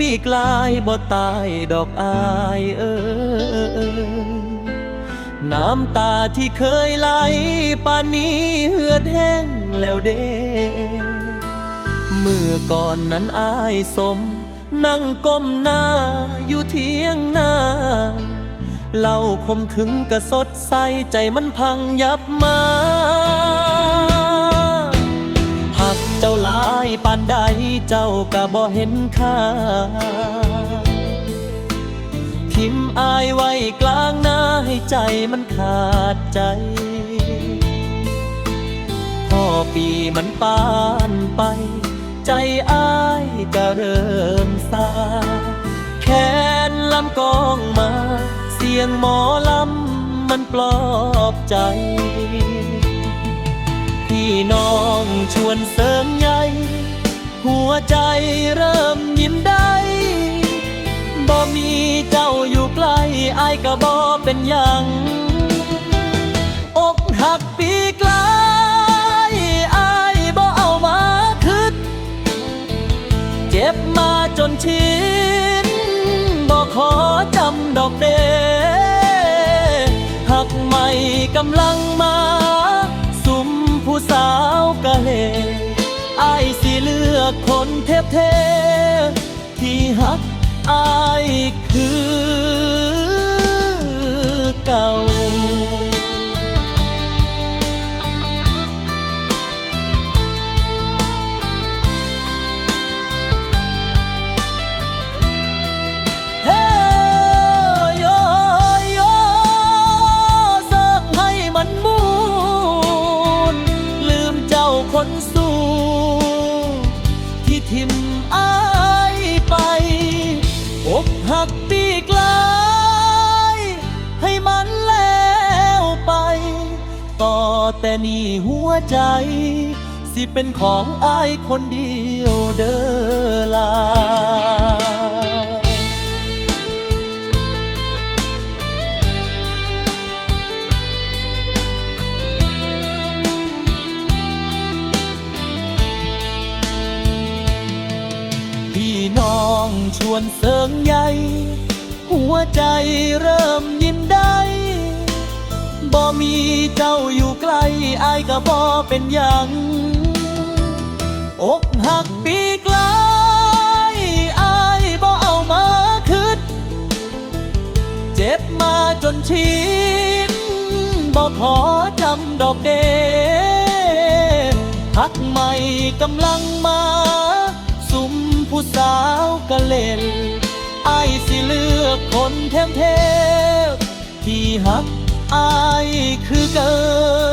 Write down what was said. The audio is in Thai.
บีกลายบ่ตายดอกอายน้ำตาที่เคยไหลป่านนี้เหือดแห้งแล้วเด้เมื่อก่อนนั้นอายสมนั่งก้มหน้าอยู่เทียงนาเล่าคมถึงกะสดใสใจมันพังยับมาหักเจ้าหลายปานใดเจ้ากะบ่เห็นค่าทิมอายไว้กลางหน้าให้ใจมันขาดใจพ่อปีมันปานไปใจอายก็เริ่มซาแค้นลำกองมาเสียงหมอลำมันปลอบใจพี่น้องชวนเสริมใยหัวใจเริ่มยิ้มได้บ่มีเจ้าอยู่ใกล้อายก็บ่เป็นหยังอกหักปีกลายอายบ่เอามาคิดเจ็บมาจนชินบ่ขอจำดอกเด้หักใหม่กำลังมาสุมผู้สาวกะเลอายสิเลือกคนเทพที่หักอายคือเก่าคนสู้ที่ทิมอายไปอกหักปีกลายให้มันแล้วไปต่อแต่นี่หัวใจสิเป็นของอายคนเดียวเด้อลาน้องชวนเสริงใยหัวใจเริ่มยิ้มได้บ่มีเจ้าอยู่ใกล้อายก็บ่เป็นหยังอกหักปีกลายอายบ่เอามาคิดเจ็บมาจนชินบ่ขอจำดอกเด้หักใหม่กำลังมาสุมผู้สาวกะเล่นอายสิเลือกคนเทพที่หักอายคือเกิน